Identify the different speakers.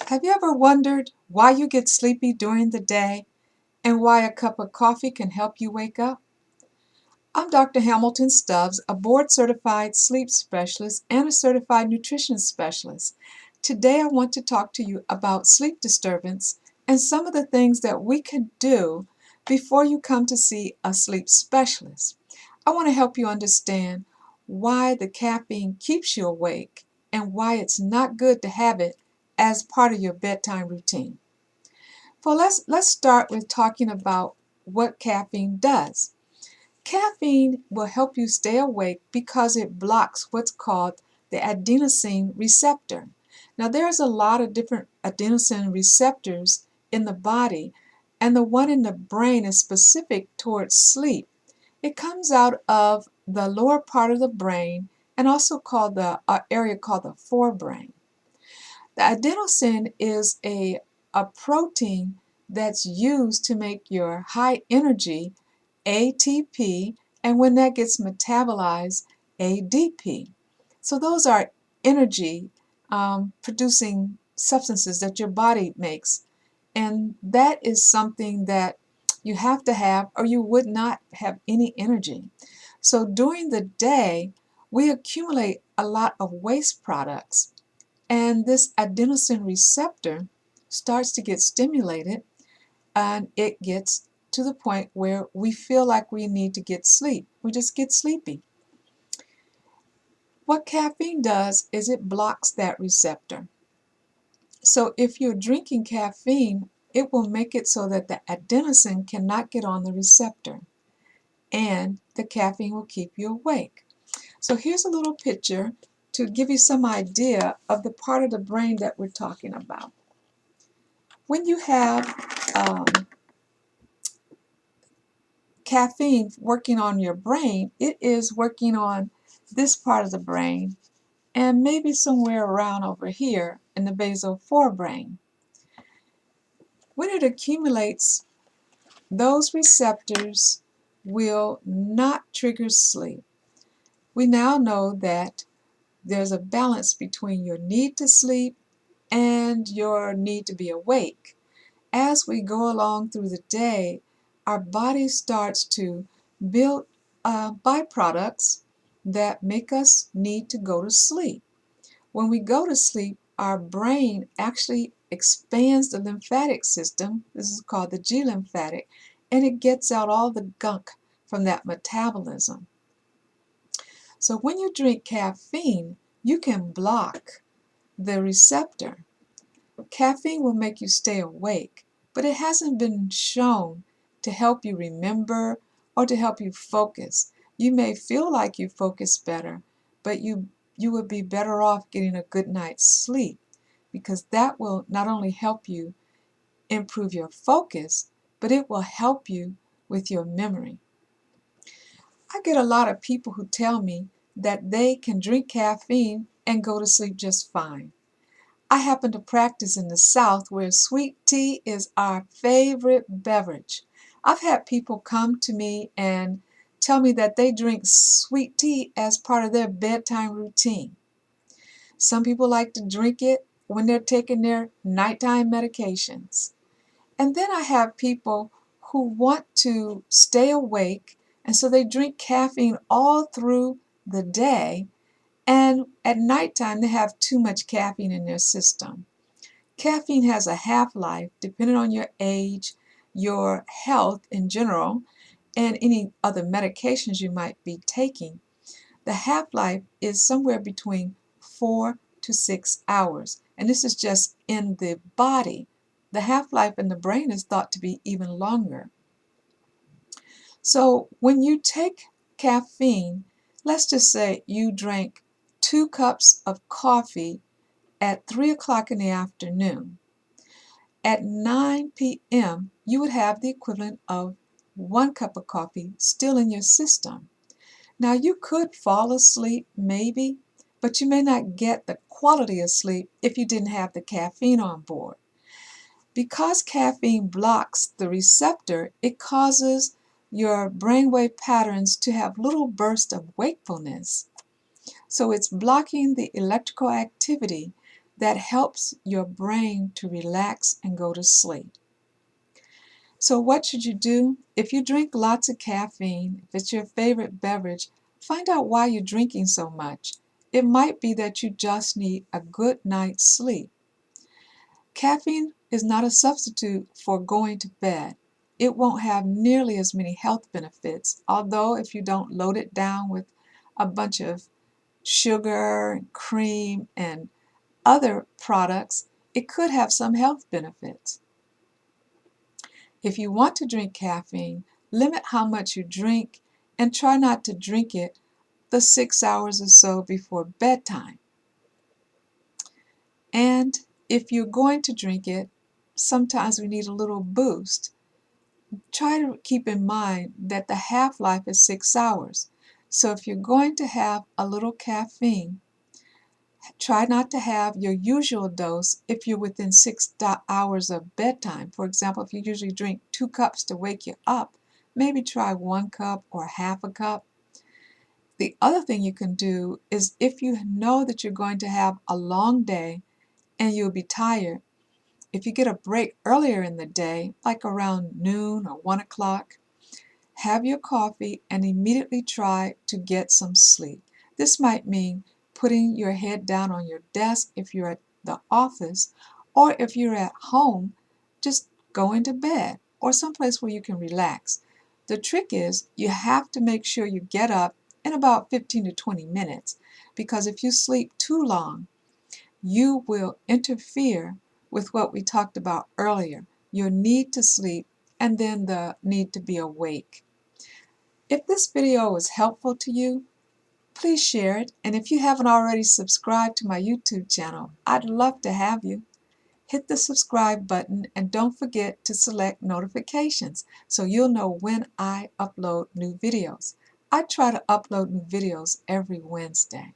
Speaker 1: Have you ever wondered why you get sleepy during the day and why a cup of coffee can help you wake up? I'm Dr. Hamilton Stubbs, a board-certified sleep specialist and a certified nutrition specialist. Today I want to talk to you about sleep disturbance and some of the things that we can do before you come to see a sleep specialist. I want to help you understand why the caffeine keeps you awake and why it's not good to have it as part of your bedtime routine. Well, let's start with talking about what caffeine does. Caffeine will help you stay awake because it blocks what's called the adenosine receptor. Now, there's a lot of different adenosine receptors in the body, and the one in the brain is specific towards sleep. It comes out of the lower part of the brain and also called the area called the forebrain. The adenosine is a protein that's used to make your high energy ATP, and when that gets metabolized, ADP. So those are energy producing substances that your body makes, and that is something that you have to have or you would not have any energy. So during the day, we accumulate a lot of waste products, and this adenosine receptor starts to get stimulated, and it gets to the point where we feel like we need to get sleep. We just get sleepy. What caffeine does is it blocks that receptor. So if you're drinking caffeine, it will make it so that the adenosine cannot get on the receptor, and the caffeine will keep you awake. So here's a little picture to give you some idea of the part of the brain that we're talking about. When you have caffeine working on your brain, it is working on this part of the brain and maybe somewhere around over here in the basal forebrain. When it accumulates, those receptors will not trigger sleep. We now know that there's a balance between your need to sleep and your need to be awake. As we go along through the day, our body starts to build byproducts that make us need to go to sleep. When we go to sleep, our brain actually expands the lymphatic system. This is called the G lymphatic, and it gets out all the gunk from that metabolism. So when you drink caffeine, you can block the receptor. Caffeine will make you stay awake, but it hasn't been shown to help you remember or to help you focus. You may feel like you focus better, but you would be better off getting a good night's sleep, because that will not only help you improve your focus, but it will help you with your memory. I get a lot of people who tell me that they can drink caffeine and go to sleep just fine. I happen to practice in the South where sweet tea is our favorite beverage. I've had people come to me and tell me that they drink sweet tea as part of their bedtime routine. Some people like to drink it when they're taking their nighttime medications. And then I have people who want to stay awake, and so they drink caffeine all through the day, and at nighttime they have too much caffeine in their system. Caffeine has a half-life, depending on your age, your health in general, and any other medications you might be taking. The half-life is somewhere between 4 to 6 hours, and this is just in the body. The half-life in the brain is thought to be even longer. So when you take caffeine, let's just say you drank 2 cups of coffee at 3 o'clock in the afternoon. At 9 p.m., you would have the equivalent of 1 cup of coffee still in your system. Now, you could fall asleep, maybe, but you may not get the quality of sleep if you didn't have the caffeine on board. Because caffeine blocks the receptor, it causes your brainwave patterns to have little bursts of wakefulness. So it's blocking the electrical activity that helps your brain to relax and go to sleep. So what should you do? If you drink lots of caffeine, if it's your favorite beverage, find out why you're drinking so much. It might be that you just need a good night's sleep. Caffeine is not a substitute for going to bed. It won't have nearly as many health benefits, although if you don't load it down with a bunch of sugar and cream and other products, it could have some health benefits. If you want to drink caffeine, limit how much you drink and try not to drink it the 6 hours or so before bedtime. And if you're going to drink it, sometimes we need a little boost. Try to keep in mind that the half-life is 6 hours. So if you're going to have a little caffeine, try not to have your usual dose if you're within 6 hours of bedtime. For example, if you usually drink 2 cups to wake you up, maybe try 1 cup or half a cup. The other thing you can do is if you know that you're going to have a long day and you'll be tired, if you get a break earlier in the day, like around noon or 1 o'clock, have your coffee and immediately try to get some sleep. This might mean putting your head down on your desk if you're at the office, or if you're at home, just going to bed or someplace where you can relax. The trick is you have to make sure you get up in about 15 to 20 minutes, because if you sleep too long, you will interfere with what we talked about earlier, your need to sleep and then the need to be awake. If this video was helpful to you, please share it, and if you haven't already subscribed to my YouTube channel, I'd love to have you. Hit the subscribe button and don't forget to select notifications so you'll know when I upload new videos. I try to upload new videos every Wednesday.